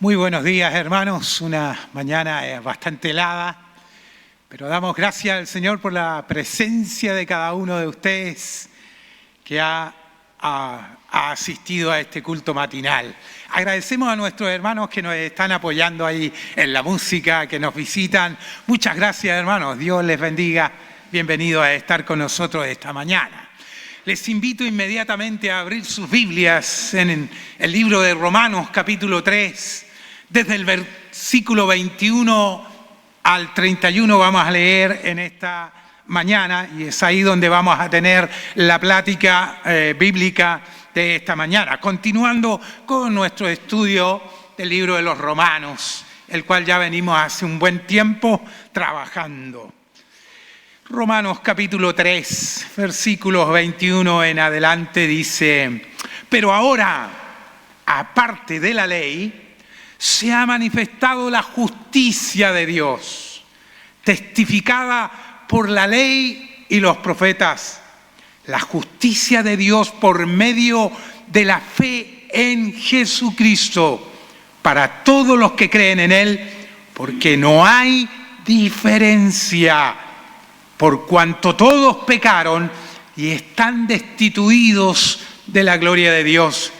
Muy buenos días, hermanos. Una mañana bastante helada, pero damos gracias al Señor por la presencia de cada uno de ustedes que ha asistido a este culto matinal. Agradecemos a nuestros hermanos que nos están apoyando ahí en la música, que nos visitan. Muchas gracias, hermanos. Dios les bendiga. Bienvenidos a estar con nosotros esta mañana. Les invito inmediatamente a abrir sus Biblias en el libro de Romanos, capítulo 3. Desde el versículo 21 al 31 vamos a leer en esta mañana, y es ahí donde vamos a tener la plática bíblica de esta mañana, continuando con nuestro estudio del libro de los Romanos, el cual ya venimos hace un buen tiempo trabajando. Romanos capítulo 3, versículos 21 en adelante dice: pero ahora, aparte de la ley, se ha manifestado la justicia de Dios, testificada por la ley y los profetas, la justicia de Dios por medio de la fe en Jesucristo, para todos los que creen en Él, porque no hay diferencia, por cuanto todos pecaron y están destituidos de la gloria de Dios,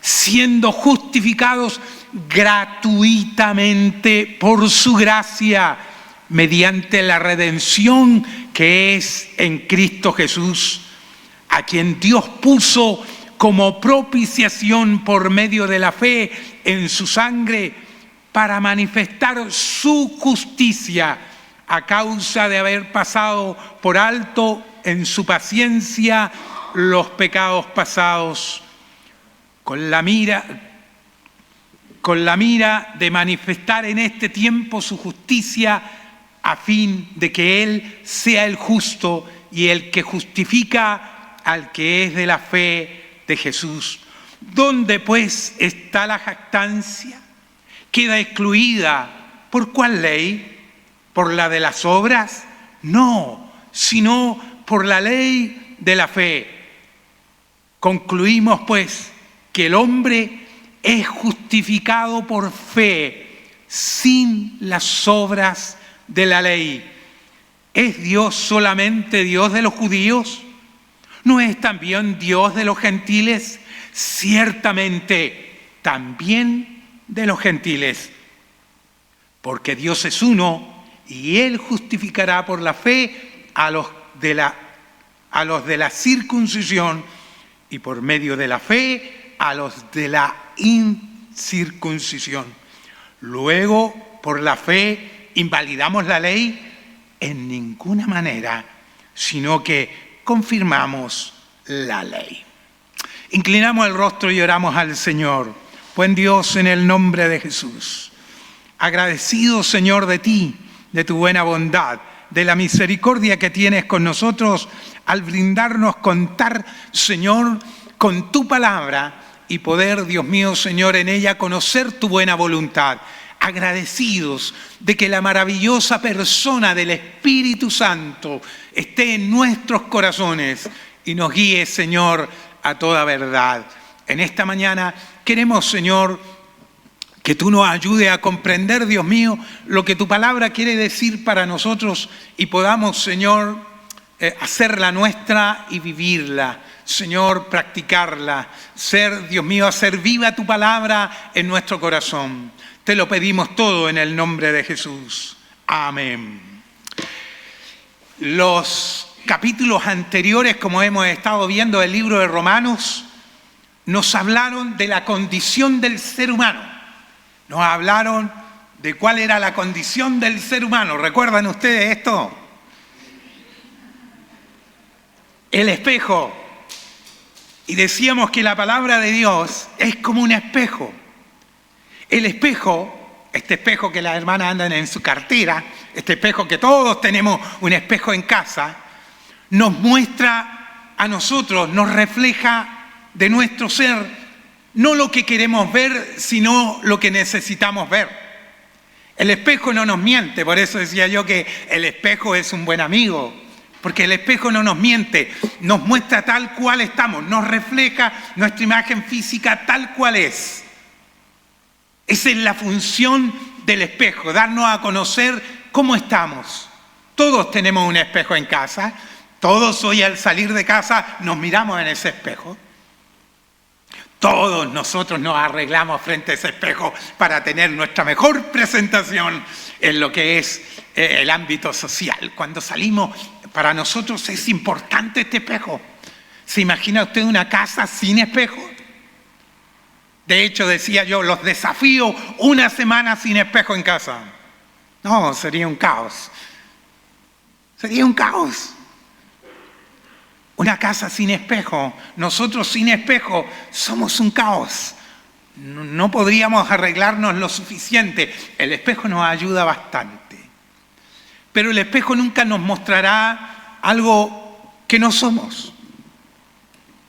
siendo justificados gratuitamente por su gracia, mediante la redención que es en Cristo Jesús, a quien Dios puso como propiciación por medio de la fe en su sangre, para manifestar su justicia a causa de haber pasado por alto en su paciencia los pecados pasados, con la mira de manifestar en este tiempo su justicia, a fin de que Él sea el justo y el que justifica al que es de la fe de Jesús. ¿Dónde pues está la jactancia? ¿Queda excluida por cuál ley? ¿Por la de las obras? No, sino por la ley de la fe. Concluimos pues que el hombre es justificado por fe, sin las obras de la ley. ¿Es Dios solamente Dios de los judíos? ¿No es también Dios de los gentiles? Ciertamente, también de los gentiles. Porque Dios es uno, y Él justificará por la fe a los de la circuncisión, y por medio de la fe a los de la incircuncisión. Luego, por la fe, ¿invalidamos la ley? En ninguna manera, sino que confirmamos la ley. Inclinamos el rostro y oramos al Señor. Buen Dios, en el nombre de Jesús, agradecido, Señor, de ti, de tu buena bondad, de la misericordia que tienes con nosotros al brindarnos contar, Señor, con tu palabra y poder, Dios mío, Señor, en ella conocer tu buena voluntad. Agradecidos de que la maravillosa persona del Espíritu Santo esté en nuestros corazones y nos guíe, Señor, a toda verdad. En esta mañana queremos, Señor, que tú nos ayudes a comprender, Dios mío, lo que tu palabra quiere decir para nosotros y podamos, Señor, hacerla nuestra y vivirla. Señor, practicarla, Dios mío, hacer viva tu palabra en nuestro corazón. Te lo pedimos todo en el nombre de Jesús. Amén. Los capítulos anteriores, como hemos estado viendo del libro de Romanos, nos hablaron de la condición del ser humano. Nos hablaron de cuál era la condición del ser humano. ¿Recuerdan ustedes esto? El espejo. Y decíamos que la palabra de Dios es como un espejo. El espejo, este espejo que las hermanas andan en su cartera, este espejo que todos tenemos un espejo en casa, nos muestra a nosotros, nos refleja de nuestro ser, no lo que queremos ver, sino lo que necesitamos ver. El espejo no nos miente, por eso decía yo que el espejo es un buen amigo. Porque el espejo no nos miente, nos muestra tal cual estamos, nos refleja nuestra imagen física tal cual es. Esa es la función del espejo, darnos a conocer cómo estamos. Todos tenemos un espejo en casa. Todos hoy al salir de casa nos miramos en ese espejo. Todos nosotros nos arreglamos frente a ese espejo para tener nuestra mejor presentación en lo que es el ámbito social. Cuando salimos, para nosotros es importante este espejo. ¿Se imagina usted una casa sin espejo? De hecho, decía yo, los desafío una semana sin espejo en casa. No, sería un caos. Sería un caos. Una casa sin espejo, nosotros sin espejo, somos un caos. No podríamos arreglarnos lo suficiente. El espejo nos ayuda bastante. Pero el espejo nunca nos mostrará algo que no somos.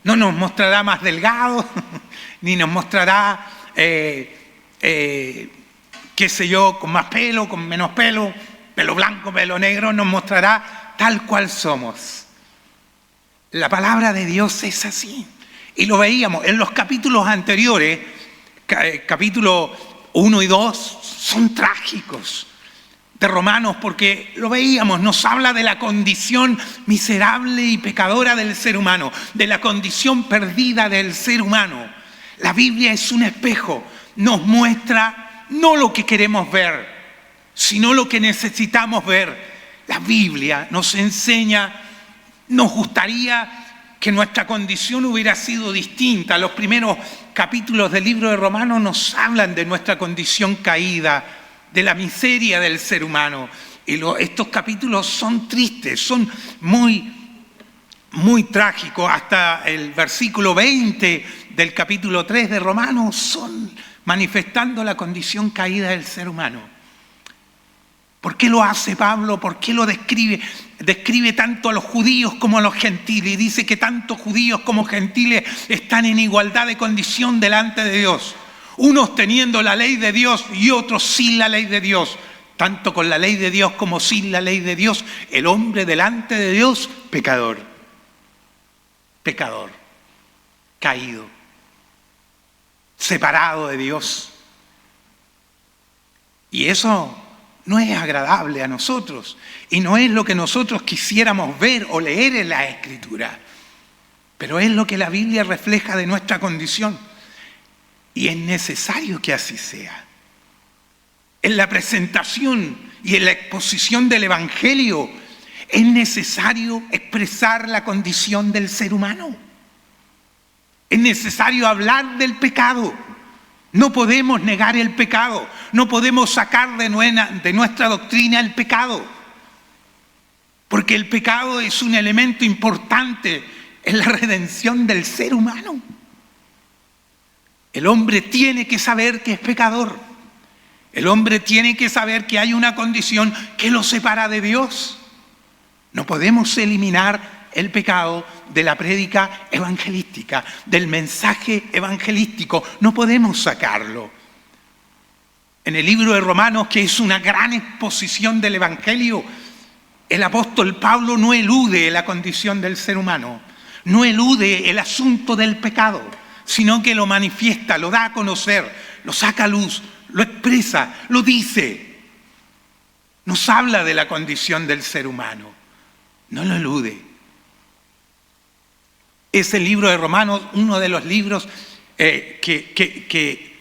No nos mostrará más delgados, ni nos mostrará, qué sé yo, con más pelo, con menos pelo, pelo blanco, pelo negro, nos mostrará tal cual somos. La palabra de Dios es así. Y lo veíamos en los capítulos anteriores, capítulos 1 y 2, son trágicos de Romanos, porque lo veíamos, nos habla de la condición miserable y pecadora del ser humano, de la condición perdida del ser humano. La Biblia es un espejo, nos muestra no lo que queremos ver, sino lo que necesitamos ver. La Biblia nos enseña. Nos gustaría que nuestra condición hubiera sido distinta. Los primeros capítulos del libro de Romanos nos hablan de nuestra condición caída, de la miseria del ser humano. Y estos capítulos son tristes, son muy, muy trágicos. Hasta el versículo 20 del capítulo 3 de Romanos son manifestando la condición caída del ser humano. ¿Por qué lo hace Pablo? ¿Por qué lo describe? Describe tanto a los judíos como a los gentiles y dice que tanto judíos como gentiles están en igualdad de condición delante de Dios. Unos teniendo la ley de Dios y otros sin la ley de Dios. Tanto con la ley de Dios como sin la ley de Dios, el hombre delante de Dios, pecador. Pecador, caído, separado de Dios. Y eso no es agradable a nosotros y no es lo que nosotros quisiéramos ver o leer en la Escritura, pero es lo que la Biblia refleja de nuestra condición y es necesario que así sea. En la presentación y en la exposición del Evangelio es necesario expresar la condición del ser humano. Es necesario hablar del pecado. No podemos negar el pecado, no podemos sacar de nuestra doctrina el pecado, porque el pecado es un elemento importante en la redención del ser humano. El hombre tiene que saber que es pecador, el hombre tiene que saber que hay una condición que lo separa de Dios. No podemos eliminar el pecado de la prédica evangelística, del mensaje evangelístico. No podemos sacarlo. En el libro de Romanos, que es una gran exposición del Evangelio, el apóstol Pablo no elude la condición del ser humano, no elude el asunto del pecado, sino que lo manifiesta, lo da a conocer, lo saca a luz, lo expresa, lo dice. Nos habla de la condición del ser humano, no lo elude. Es el libro de Romanos, uno de los libros que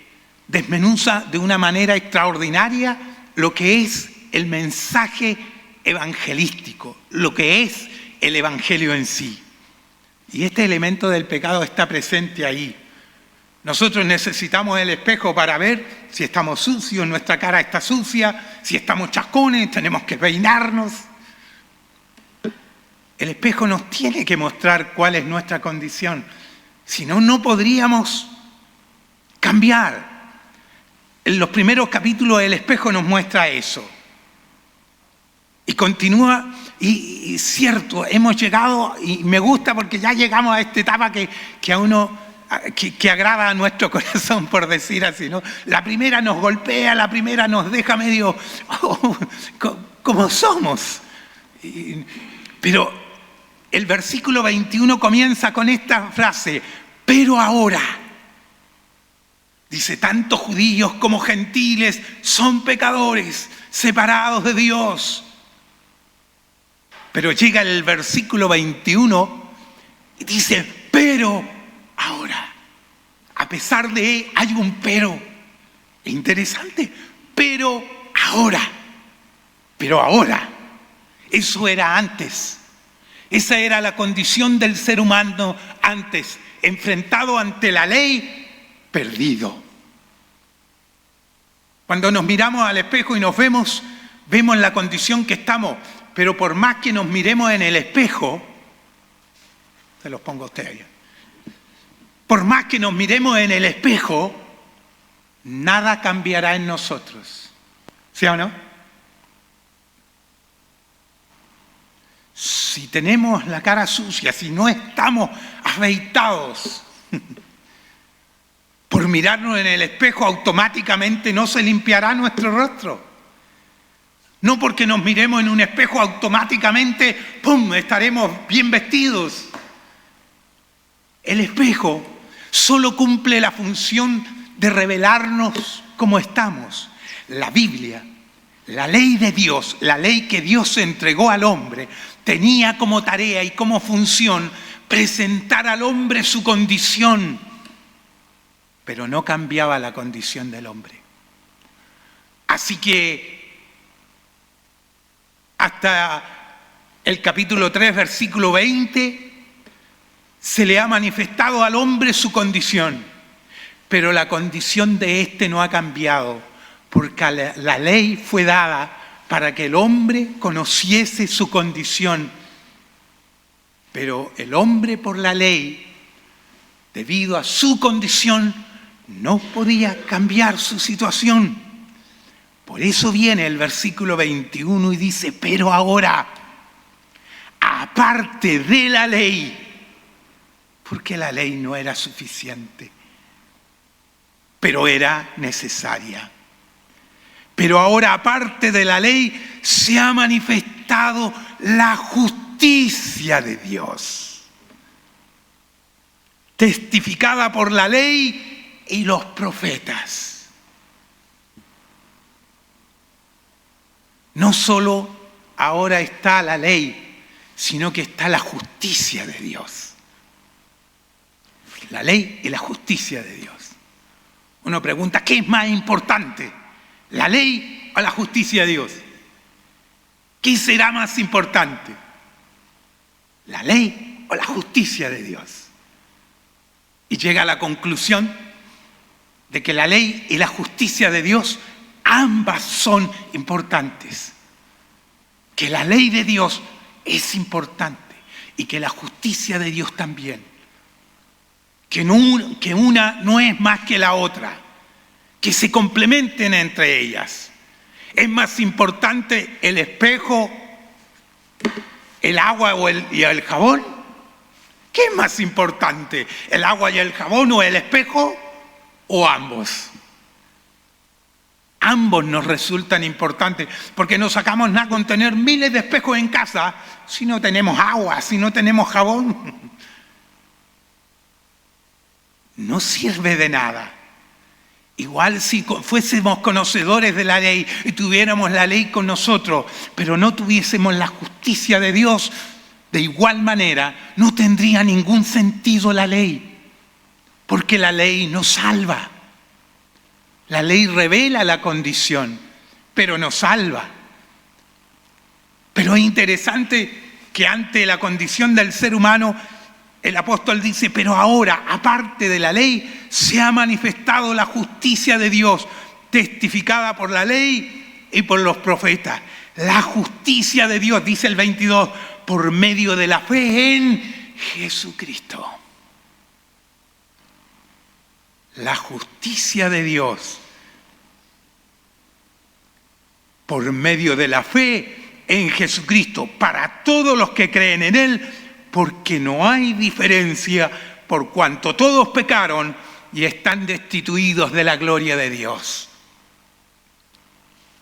desmenuza de una manera extraordinaria lo que es el mensaje evangelístico, lo que es el Evangelio en sí. Y este elemento del pecado está presente ahí. Nosotros necesitamos el espejo para ver si estamos sucios, nuestra cara está sucia, si estamos chascones, tenemos que peinarnos. El espejo nos tiene que mostrar cuál es nuestra condición. Si no, no podríamos cambiar. En los primeros capítulos el espejo nos muestra eso. Y continúa, y cierto, hemos llegado, y me gusta porque ya llegamos a esta etapa que a uno, que agrada a nuestro corazón, por decir así, ¿no? La primera nos golpea, la primera nos deja medio como somos. Pero el versículo 21 comienza con esta frase, pero ahora. Dice, tanto judíos como gentiles son pecadores, separados de Dios. Pero llega el versículo 21 y dice, pero ahora, a pesar de, hay un pero. Interesante, pero ahora, eso era antes. Esa era la condición del ser humano antes, enfrentado ante la ley, perdido. Cuando nos miramos al espejo y nos vemos la condición que estamos, pero por más que nos miremos en el espejo, se los pongo a ustedes, por más que nos miremos en el espejo, nada cambiará en nosotros. ¿Sí o no? Si tenemos la cara sucia, si no estamos afeitados, por mirarnos en el espejo automáticamente no se limpiará nuestro rostro. No porque nos miremos en un espejo automáticamente, ¡pum!, estaremos bien vestidos. El espejo solo cumple la función de revelarnos cómo estamos. La Biblia, la ley de Dios, la ley que Dios entregó al hombre, tenía como tarea y como función presentar al hombre su condición, pero no cambiaba la condición del hombre. Así que hasta el capítulo 3, versículo 20, se le ha manifestado al hombre su condición, pero la condición de éste no ha cambiado, porque la ley fue dada para que el hombre conociese su condición. Pero el hombre por la ley, debido a su condición, no podía cambiar su situación. Por eso viene el versículo 21 y dice, pero ahora, aparte de la ley, porque la ley no era suficiente, pero era necesaria. Pero ahora, aparte de la ley, se ha manifestado la justicia de Dios, testificada por la ley y los profetas. No solo ahora está la ley, sino que está la justicia de Dios. La ley y la justicia de Dios. Uno pregunta, ¿qué es más importante? ¿La ley o la justicia de Dios? ¿Qué será más importante? ¿La ley o la justicia de Dios? Y llega a la conclusión de que la ley y la justicia de Dios ambas son importantes. Que la ley de Dios es importante y que la justicia de Dios también. Que una no es más que la otra. Que se complementen entre ellas. ¿Es más importante el espejo, el agua y el jabón? ¿Qué es más importante? ¿El agua y el jabón o el espejo? ¿O ambos? Ambos nos resultan importantes, porque no sacamos nada con tener miles de espejos en casa si no tenemos agua, si no tenemos jabón. No sirve de nada. Igual si fuésemos conocedores de la ley y tuviéramos la ley con nosotros, pero no tuviésemos la justicia de Dios, de igual manera no tendría ningún sentido la ley, porque la ley nos salva. La ley revela la condición, pero nos salva. Pero es interesante que ante la condición del ser humano, el apóstol dice, pero ahora, aparte de la ley, se ha manifestado la justicia de Dios, testificada por la ley y por los profetas. La justicia de Dios, dice el 22, por medio de la fe en Jesucristo. La justicia de Dios por medio de la fe en Jesucristo para todos los que creen en Él, porque no hay diferencia por cuanto todos pecaron y están destituidos de la gloria de Dios.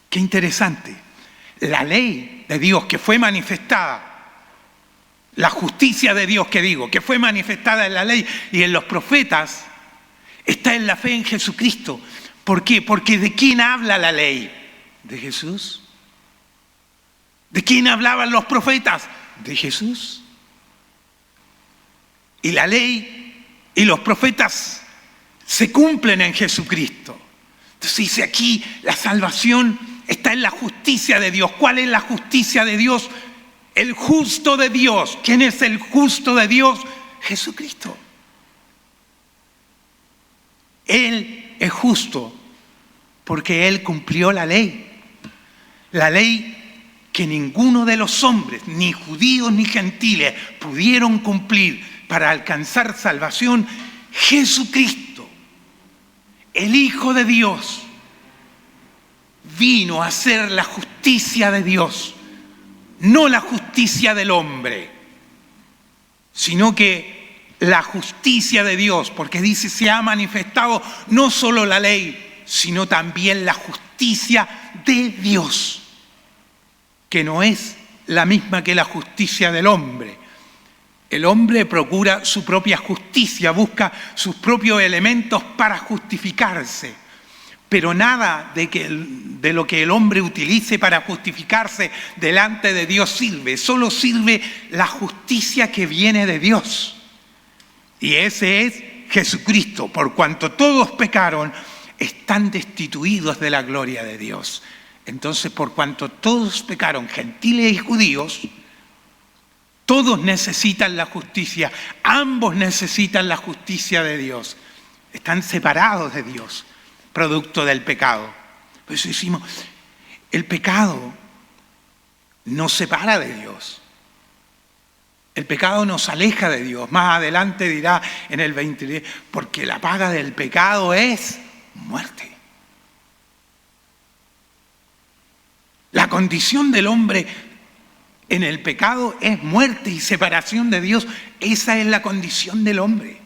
Qué interesante. La ley de Dios que fue manifestada, la justicia de Dios que fue manifestada en la ley y en los profetas, Está en la fe en Jesucristo. ¿Por qué? Porque ¿de quién habla la ley? ¿De Jesús? ¿De quién hablaban los profetas? ¿De Jesús? Y la ley y los profetas se cumplen en Jesucristo. Entonces dice aquí, la salvación está en la justicia de Dios. ¿Cuál es la justicia de Dios? El justo de Dios. ¿Quién es el justo de Dios? Jesucristo. Él es justo porque Él cumplió la ley. La ley que ninguno de los hombres, ni judíos ni gentiles, pudieron cumplir para alcanzar salvación. Jesucristo, el Hijo de Dios, vino a hacer la justicia de Dios, no la justicia del hombre, sino que la justicia de Dios, porque dice, se ha manifestado no solo la ley, sino también la justicia de Dios, que no es la misma que la justicia del hombre. El hombre procura su propia justicia, busca sus propios elementos para justificarse. Pero nada de lo que el hombre utilice para justificarse delante de Dios sirve. Solo sirve la justicia que viene de Dios. Y ese es Jesucristo. Por cuanto todos pecaron, están destituidos de la gloria de Dios. Entonces, por cuanto todos pecaron, gentiles y judíos, todos necesitan la justicia. Ambos necesitan la justicia de Dios. Están separados de Dios, producto del pecado. Por eso decimos, el pecado nos separa de Dios. El pecado nos aleja de Dios. Más adelante dirá en el 23, porque la paga del pecado es muerte. La condición del hombre en el pecado es muerte y separación de Dios. Esa es la condición del hombre.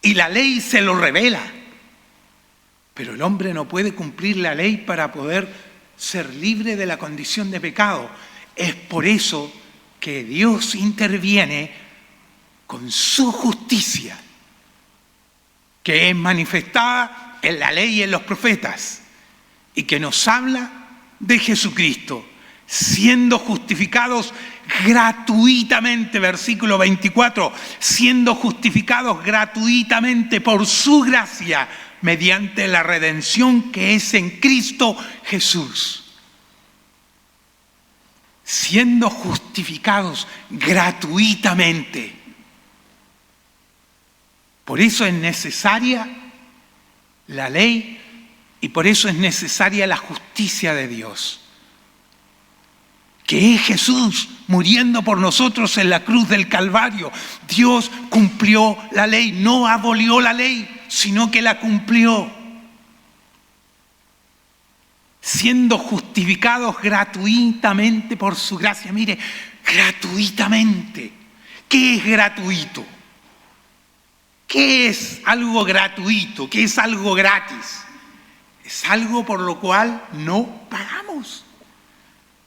Y la ley se lo revela. Pero el hombre no puede cumplir la ley para poder ser libre de la condición de pecado. Es por eso que Dios interviene con su justicia, que es manifestada en la ley y en los profetas, y que nos habla de Jesucristo, siendo justificados gratuitamente, versículo 24, siendo justificados gratuitamente por su gracia, mediante la redención que es en Cristo Jesús. Siendo justificados gratuitamente. Por eso es necesaria la ley y por eso es necesaria la justicia de Dios. Que es Jesús muriendo por nosotros en la cruz del Calvario. Dios cumplió la ley, no abolió la ley, sino que la cumplió. Siendo justificados gratuitamente por su gracia. Mire, gratuitamente. ¿Qué es gratuito? ¿Qué es algo gratuito? ¿Qué es algo gratis? Es algo por lo cual no pagamos.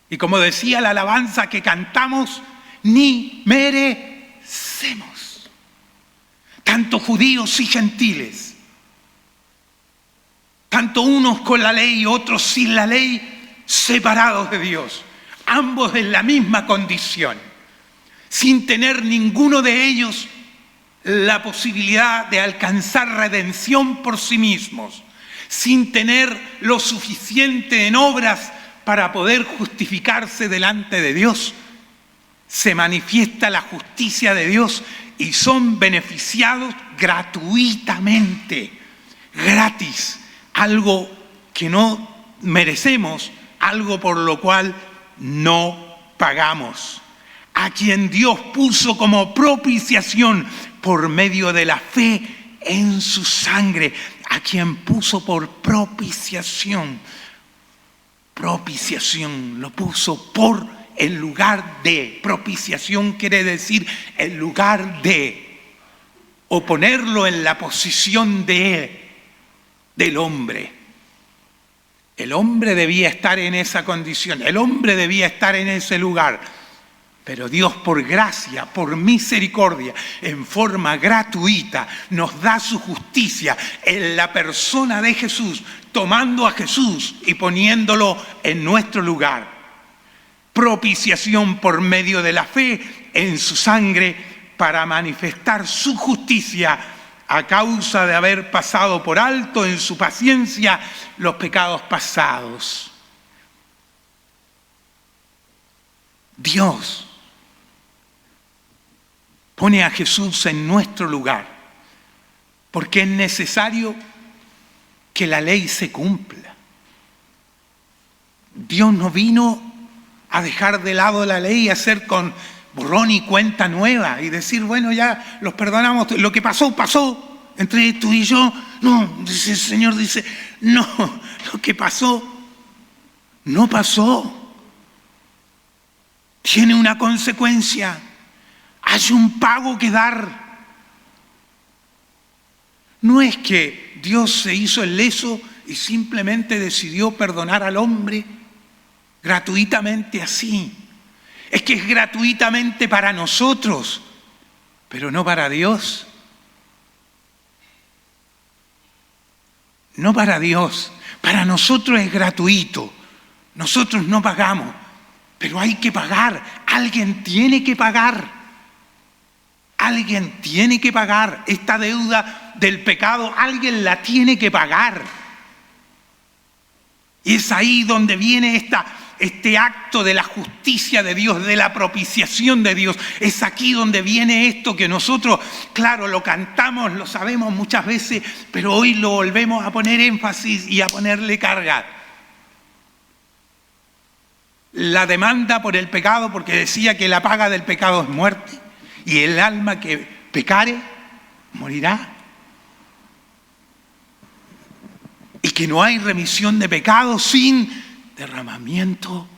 Y como decía la alabanza que cantamos, ni merecemos. Tanto judíos y gentiles, tanto unos con la ley y otros sin la ley, separados de Dios, ambos en la misma condición, sin tener ninguno de ellos la posibilidad de alcanzar redención por sí mismos, sin tener lo suficiente en obras para poder justificarse delante de Dios. Se manifiesta la justicia de Dios y son beneficiados gratuitamente, gratis, algo que no merecemos, algo por lo cual no pagamos. A quien Dios puso como propiciación por medio de la fe en su sangre, a quien puso por propiciación. Propiciación, lo puso por en lugar de. Propiciación quiere decir en lugar de, o ponerlo en la posición del hombre. El hombre debía estar en esa condición, el hombre debía estar en ese lugar. Pero Dios, por gracia, por misericordia, en forma gratuita, nos da su justicia en la persona de Jesús, tomando a Jesús y poniéndolo en nuestro lugar. Propiciación por medio de la fe en su sangre para manifestar su justicia a causa de haber pasado por alto en su paciencia los pecados pasados. Dios pone a Jesús en nuestro lugar, porque es necesario que la ley se cumpla. Dios no vino a dejar de lado la ley y hacer con borrón y cuenta nueva y decir, bueno, ya los perdonamos, lo que pasó, pasó entre tú y yo. No, dice el Señor, dice, no, lo que pasó, no pasó. Tiene una consecuencia. Hay un pago que dar. No es que Dios se hizo el leso y simplemente decidió perdonar al hombre gratuitamente así. Es que es gratuitamente para nosotros, pero no para Dios. No para Dios. Para nosotros es gratuito. Nosotros no pagamos, pero hay que pagar. Alguien tiene que pagar. Alguien tiene que pagar esta deuda del pecado, alguien la tiene que pagar. Y es ahí donde viene este acto de la justicia de Dios, de la propiciación de Dios. Es aquí donde viene esto que nosotros, claro, lo cantamos, lo sabemos muchas veces, pero hoy lo volvemos a poner énfasis y a ponerle carga. La demanda por el pecado, porque decía que la paga del pecado es muerte. Y el alma que pecare, morirá. Y que no hay remisión de pecados sin derramamiento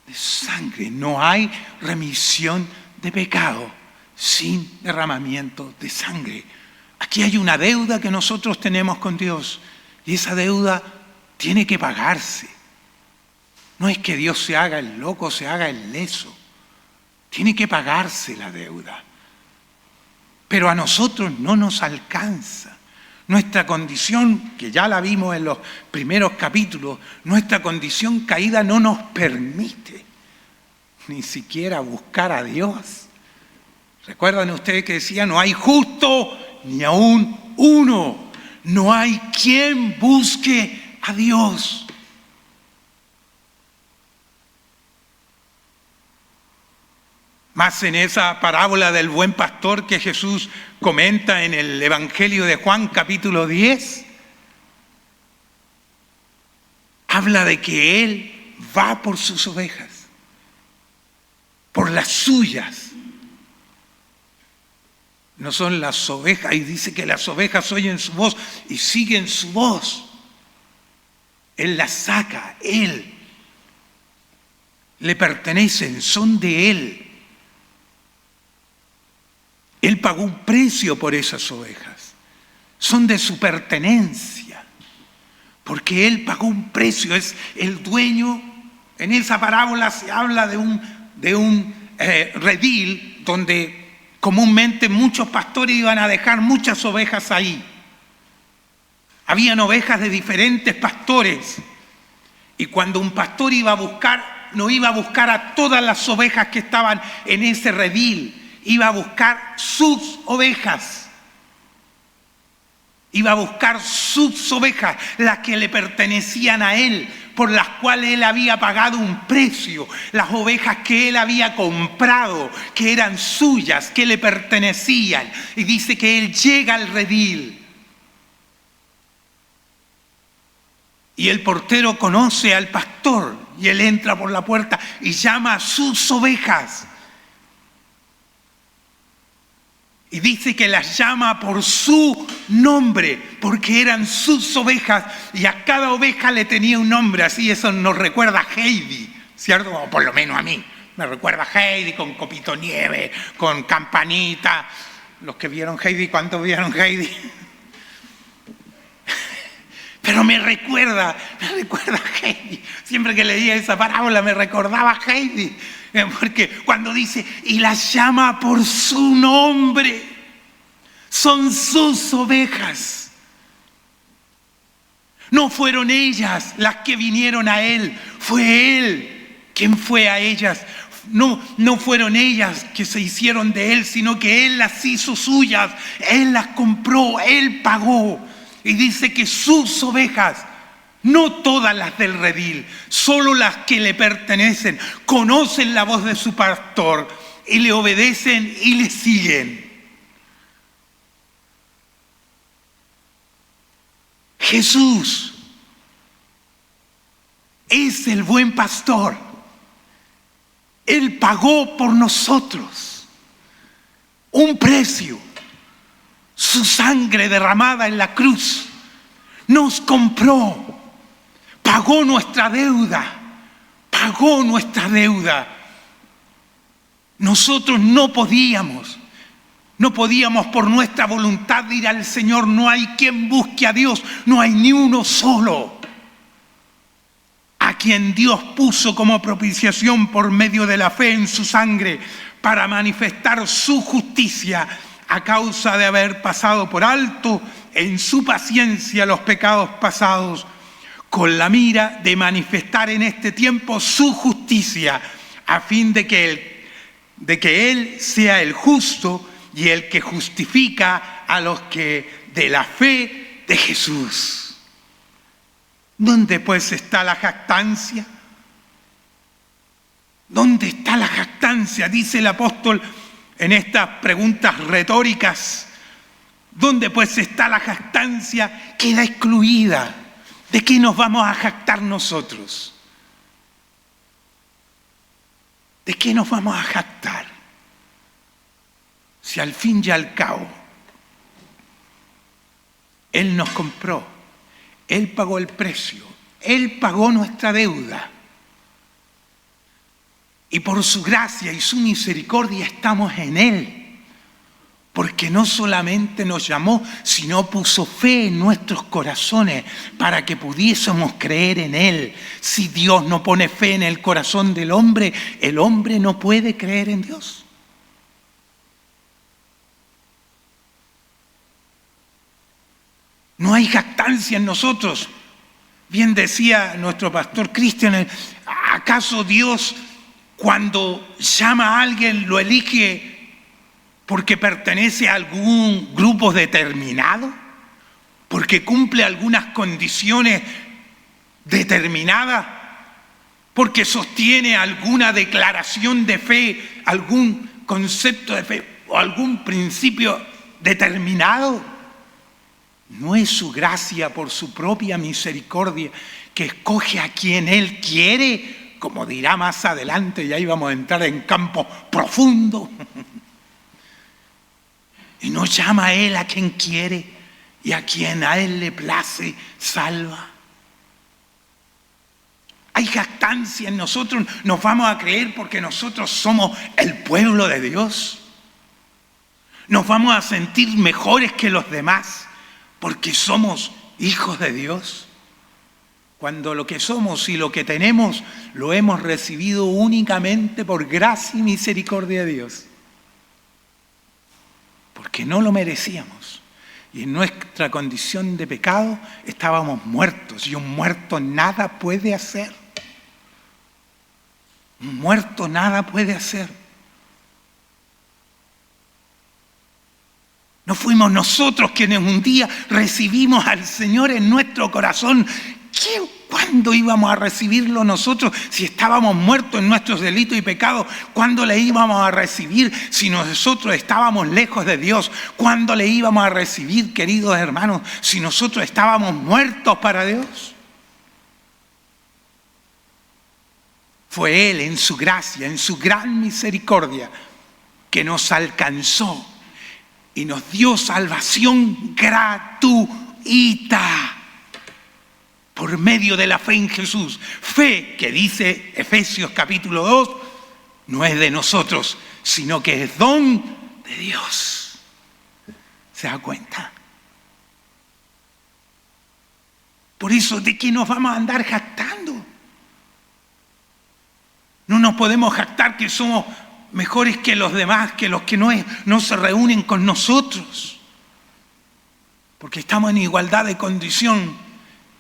de sangre. No hay remisión de pecado sin derramamiento de sangre. Aquí hay una deuda que nosotros tenemos con Dios. Y esa deuda tiene que pagarse. No es que Dios se haga el loco, se haga el leso. Tiene que pagarse la deuda. Pero a nosotros no nos alcanza. Nuestra condición, que ya la vimos en los primeros capítulos, nuestra condición caída no nos permite ni siquiera buscar a Dios. ¿Recuerdan ustedes que decía, no hay justo ni aún uno? No hay quien busque a Dios. Más en esa parábola del buen pastor que Jesús comenta en el Evangelio de Juan capítulo 10, habla de que Él va por sus ovejas, por las suyas. No son las ovejas, y dice que las ovejas oyen su voz y siguen su voz. Él las saca, Él le pertenecen, son de Él. Él pagó un precio por esas ovejas. Son de su pertenencia. Porque Él pagó un precio, es el dueño. En esa parábola se habla de un redil donde comúnmente muchos pastores iban a dejar muchas ovejas ahí. Habían ovejas de diferentes pastores. Y cuando un pastor iba a buscar, no iba a buscar a todas las ovejas que estaban en ese redil. Iba a buscar sus ovejas. Iba a buscar sus ovejas, las que le pertenecían a Él, por las cuales Él había pagado un precio. Las ovejas que Él había comprado, que eran suyas, que le pertenecían. Y dice que Él llega al redil. Y el portero conoce al pastor. Y Él entra por la puerta y llama a sus ovejas. Y dice que las llama por su nombre, porque eran sus ovejas y a cada oveja le tenía un nombre. Así eso nos recuerda a Heidi, ¿cierto? O por lo menos a mí. Me recuerda a Heidi con Copito Nieve, con Campanita. Los que vieron Heidi, ¿cuántos vieron Heidi? Pero me recuerda a Heidi. Siempre que leía esa parábola me recordaba a Heidi. Porque cuando dice, y las llama por su nombre, son sus ovejas. No fueron ellas las que vinieron a Él, fue Él quien fue a ellas. No fueron ellas que se hicieron de Él, sino que Él las hizo suyas, Él las compró, Él pagó. Y dice que sus ovejas, no todas las del redil, solo las que le pertenecen, conocen la voz de su pastor y le obedecen y le siguen. Jesús es el buen pastor. Él pagó por nosotros un precio. Su sangre derramada en la cruz nos compró, pagó nuestra deuda, Nosotros no podíamos por nuestra voluntad ir al Señor. No hay quien busque a Dios, no hay ni uno solo. A quien Dios puso como propiciación por medio de la fe en su sangre para manifestar su justicia a causa de haber pasado por alto en su paciencia los pecados pasados, con la mira de manifestar en este tiempo su justicia, a fin de que Él sea el justo y el que justifica a los que de la fe de Jesús. ¿Dónde pues está la jactancia? ¿Dónde está la jactancia? Dice el apóstol en estas preguntas retóricas. ¿Dónde pues está la jactancia? Queda excluida. ¿De qué nos vamos a jactar nosotros? ¿De qué nos vamos a jactar? Si al fin y al cabo Él nos compró, Él pagó el precio, Él pagó nuestra deuda. Y por su gracia y su misericordia estamos en Él. Porque no solamente nos llamó, sino puso fe en nuestros corazones para que pudiésemos creer en Él. Si Dios no pone fe en el corazón del hombre, el hombre no puede creer en Dios. No hay jactancia en nosotros. Bien decía nuestro pastor Cristian, ¿acaso Dios cuando llama a alguien lo elige porque pertenece a algún grupo determinado? ¿Porque cumple algunas condiciones determinadas? ¿Porque sostiene alguna declaración de fe, algún concepto de fe o algún principio determinado? ¿No es su gracia por su propia misericordia que escoge a quien Él quiere? Como dirá más adelante, y ahí vamos a entrar en campo profundo. Y nos llama a Él a quien quiere y a quien a Él le place, salva. Hay jactancia en nosotros, nos vamos a creer porque nosotros somos el pueblo de Dios. Nos vamos a sentir mejores que los demás porque somos hijos de Dios. Cuando lo que somos y lo que tenemos lo hemos recibido únicamente por gracia y misericordia de Dios. Porque no lo merecíamos. Y en nuestra condición de pecado estábamos muertos. Y un muerto nada puede hacer. Un muerto nada puede hacer. No fuimos nosotros quienes un día recibimos al Señor en nuestro corazón. ¿Cuándo íbamos a recibirlo nosotros si estábamos muertos en nuestros delitos y pecados? ¿Cuándo le íbamos a recibir si nosotros estábamos lejos de Dios? ¿Cuándo le íbamos a recibir, queridos hermanos, si nosotros estábamos muertos para Dios? Fue Él en su gracia, en su gran misericordia, que nos alcanzó y nos dio salvación gratuita. Por medio de la fe en Jesús. Fe que dice Efesios capítulo 2, no es de nosotros, sino que es don de Por eso, ¿de qué nos vamos a andar jactando? No nos podemos jactar que somos mejores que los demás, que los que no se reúnen con nosotros. Porque estamos en igualdad de condición.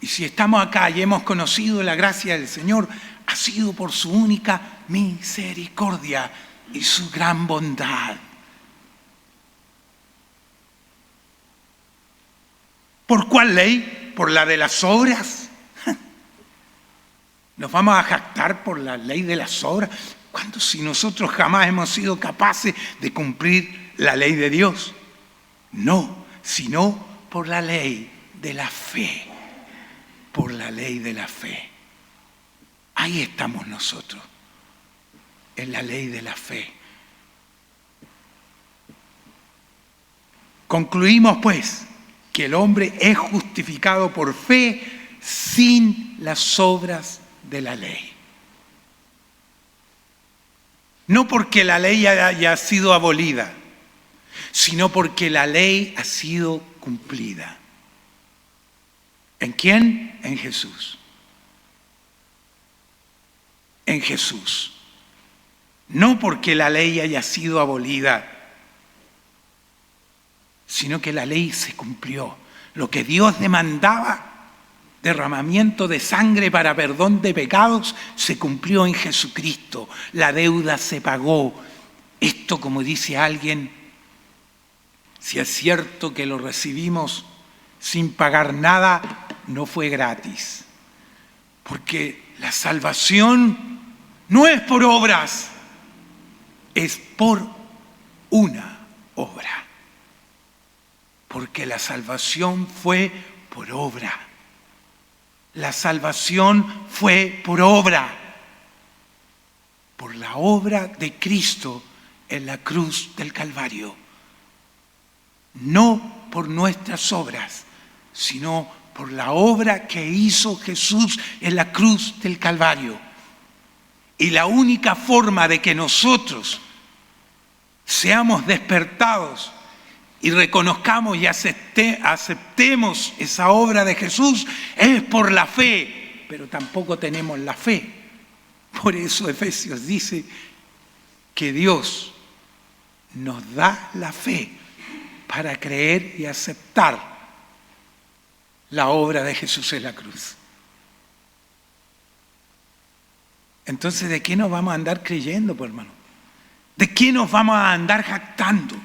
Y si estamos acá y hemos conocido la gracia del Señor, ha sido por su única misericordia y su gran bondad. ¿Por cuál ley? ¿Por la de las obras? ¿Nos vamos a jactar por la ley de las obras? ¿Cuándo si nosotros jamás hemos sido capaces de cumplir la ley de Dios? No, sino por la ley de la fe. Por la ley de la fe. Ahí estamos nosotros, en la ley de la fe. Concluimos pues que el hombre es justificado por fe sin las obras de la ley. No porque la ley haya sido abolida, sino porque la ley ha sido cumplida. ¿En quién? En Jesús. En Jesús. No porque la ley haya sido abolida, sino que la ley se cumplió. Lo que Dios demandaba, derramamiento de sangre para perdón de pecados, se cumplió en Jesucristo. La deuda se pagó. Esto, como dice alguien, si es cierto que lo recibimos sin pagar nada, no fue gratis. Porque la salvación no es por obras, es por una obra. Porque la salvación fue por obra. La salvación fue por obra. Por la obra de Cristo en la cruz del Calvario. No por nuestras obras, sino por la obra que hizo Jesús en la cruz del Calvario. Y la única forma de que nosotros seamos despertados y reconozcamos y aceptemos esa obra de Jesús es por la fe, pero tampoco tenemos la fe. Por eso Efesios dice que Dios nos da la fe para creer y aceptar la obra de Jesús en la cruz. Entonces, ¿de qué nos vamos a andar creyendo, pues, hermano? ¿De qué nos vamos a andar jactando?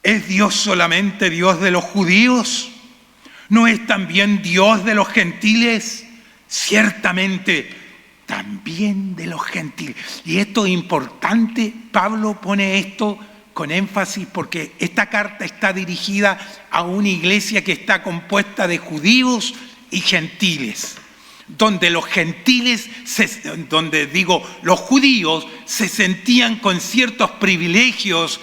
¿Es Dios solamente Dios de los judíos? ¿No es también Dios de los gentiles? Ciertamente, también de los gentiles. Y esto es importante, Pablo pone esto con énfasis porque esta carta está dirigida a una iglesia que está compuesta de judíos y gentiles. Donde los los judíos se sentían con ciertos privilegios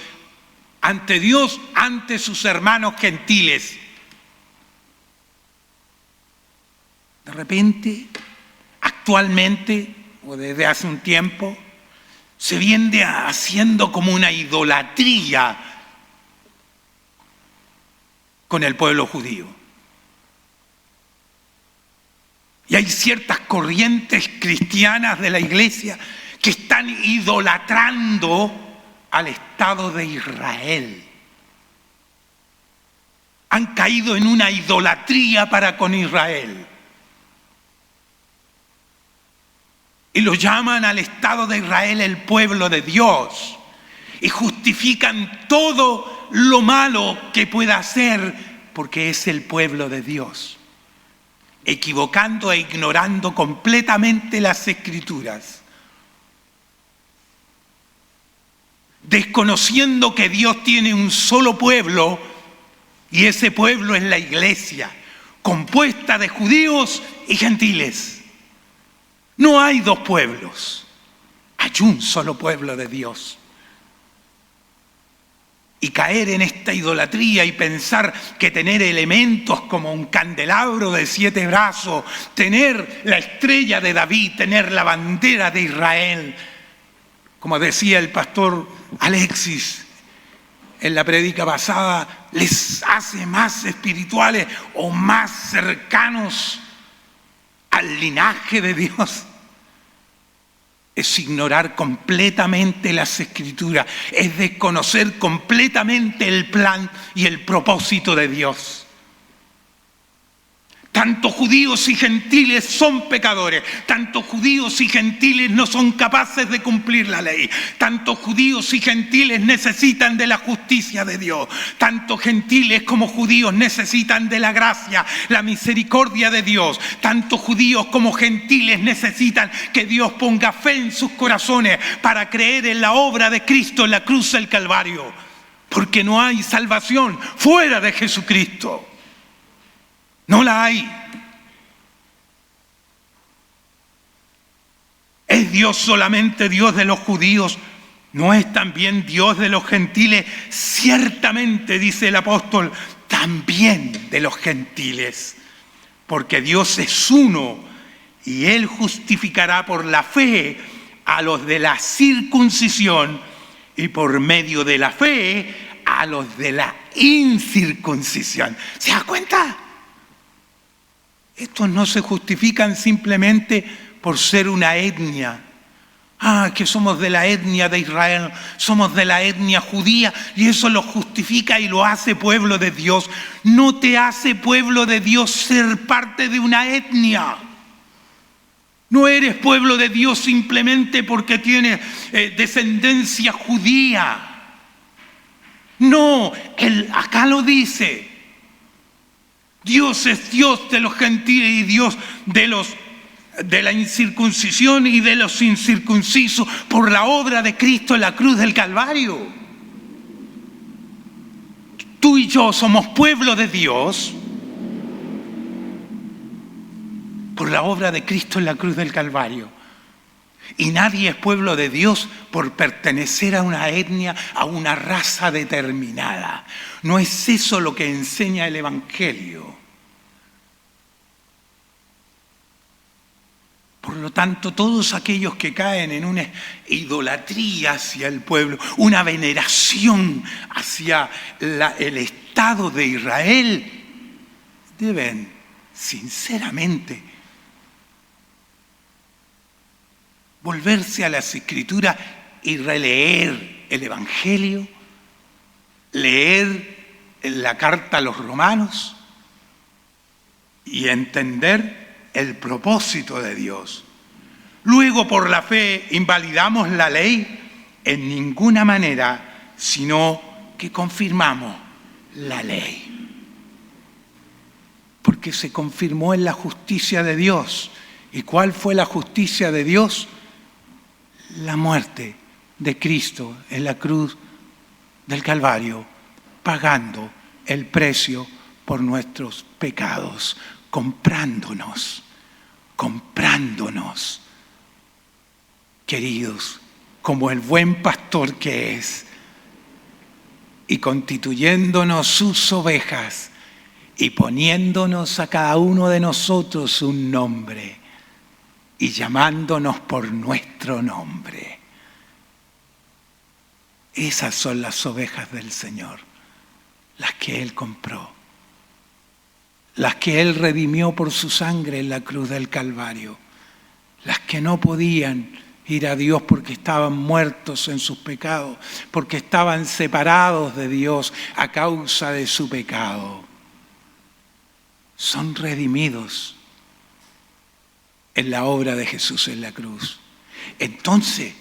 ante Dios, ante sus hermanos gentiles. De repente, actualmente, o desde hace un tiempo, se viene haciendo como una idolatría con el pueblo judío. Y hay ciertas corrientes cristianas de la iglesia que están idolatrando al Estado de Israel. Han caído en una idolatría para con Israel. Y lo llaman al Estado de Israel el pueblo de Dios. Y justifican todo lo malo que pueda hacer porque es el pueblo de Dios. Equivocando e ignorando completamente las Escrituras. Desconociendo que Dios tiene un solo pueblo y ese pueblo es la iglesia, compuesta de judíos y gentiles. No hay dos pueblos, hay un solo pueblo de Dios. Y caer en esta idolatría y pensar que tener elementos como un candelabro de 7 brazos, tener la estrella de David, tener la bandera de Israel, como decía el pastor Alexis, en la prédica pasada, les hace más espirituales o más cercanos al linaje de Dios, es ignorar completamente las Escrituras, es desconocer completamente el plan y el propósito de Dios. Tanto judíos y gentiles son pecadores, tanto judíos y gentiles no son capaces de cumplir la ley, tanto judíos y gentiles necesitan de la justicia de Dios, tanto gentiles como judíos necesitan de la gracia, la misericordia de Dios, tanto judíos como gentiles necesitan que Dios ponga fe en sus corazones para creer en la obra de Cristo en la cruz del Calvario, porque no hay salvación fuera de Jesucristo. No la hay. ¿Es Dios solamente Dios de los judíos? ¿No es también Dios de los gentiles? Ciertamente, dice el apóstol, también de los gentiles. Porque Dios es uno y Él justificará por la fe a los de la circuncisión y por medio de la fe a los de la incircuncisión. ¿Se da cuenta? Estos no se justifican simplemente por ser una etnia. Que somos de la etnia de Israel, somos de la etnia judía y eso lo justifica y lo hace pueblo de Dios. No te hace pueblo de Dios ser parte de una etnia. No eres pueblo de Dios simplemente porque tienes descendencia judía. No, acá lo dice. Dios es Dios de los gentiles y Dios de la incircuncisión y de los incircuncisos por la obra de Cristo en la cruz del Calvario. Tú y yo somos pueblo de Dios por la obra de Cristo en la cruz del Calvario. Y nadie es pueblo de Dios por pertenecer a una etnia, a una raza determinada. No es eso lo que enseña el Evangelio. Por lo tanto, todos aquellos que caen en una idolatría hacia el pueblo, una veneración hacia el Estado de Israel, deben sinceramente volverse a las Escrituras y releer el Evangelio, leer la carta a los Romanos y entender el propósito de Dios. Luego, por la fe, invalidamos la ley en ninguna manera, sino que confirmamos la ley. Porque se confirmó en la justicia de Dios. ¿Y cuál fue la justicia de Dios? La muerte de Cristo en la cruz del Calvario, pagando el precio por nuestros pecados, comprándonos, queridos, como el buen pastor que es, y constituyéndonos sus ovejas y poniéndonos a cada uno de nosotros un nombre y llamándonos por nuestro nombre. Esas son las ovejas del Señor, las que Él compró, las que Él redimió por su sangre en la cruz del Calvario, las que no podían ir a Dios porque estaban muertos en sus pecados, porque estaban separados de Dios a causa de su pecado. Son redimidos en la obra de Jesús en la cruz. Entonces,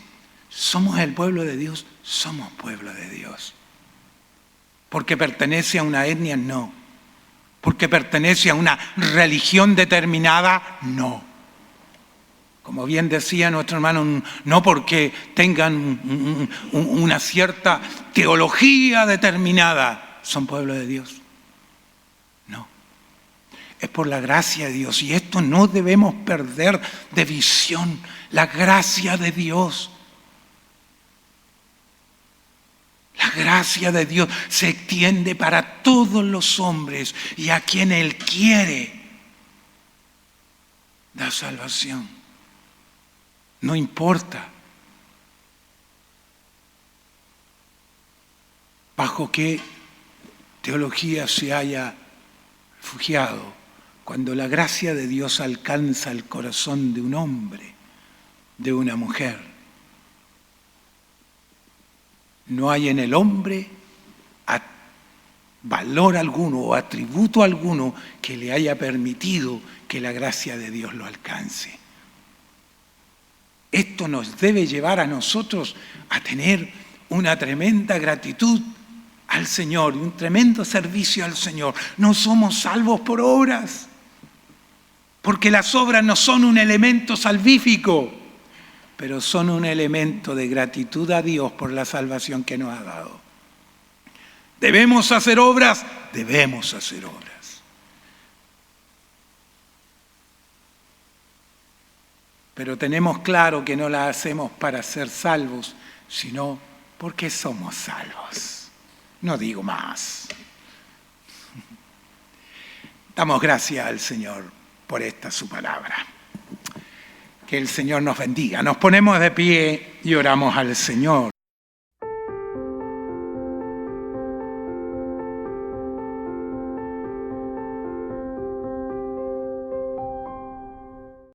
¿somos el pueblo de Dios? Somos pueblo de Dios. ¿Porque pertenece a una etnia? No. ¿Porque pertenece a una religión determinada? No. Como bien decía nuestro hermano, no porque tengan una cierta teología determinada, son pueblo de Dios. No. Es por la gracia de Dios. Y esto no debemos perder de visión. La gracia de Dios. La gracia de Dios se extiende para todos los hombres y a quien Él quiere da salvación. No importa ¿Bajo qué teología se haya refugiado cuando la gracia de Dios alcanza el corazón de un hombre, de una mujer? No hay en el hombre valor alguno o atributo alguno que le haya permitido que la gracia de Dios lo alcance. Esto nos debe llevar a nosotros a tener una tremenda gratitud al Señor y un tremendo servicio al Señor. No somos salvos por obras, porque las obras no son un elemento salvífico, pero son un elemento de gratitud a Dios por la salvación que nos ha dado. ¿Debemos hacer obras? Debemos hacer obras. Pero tenemos claro que no las hacemos para ser salvos, sino porque somos salvos. No digo más. Damos gracias al Señor por esta su palabra. Que el Señor nos bendiga. Nos ponemos de pie y oramos al Señor.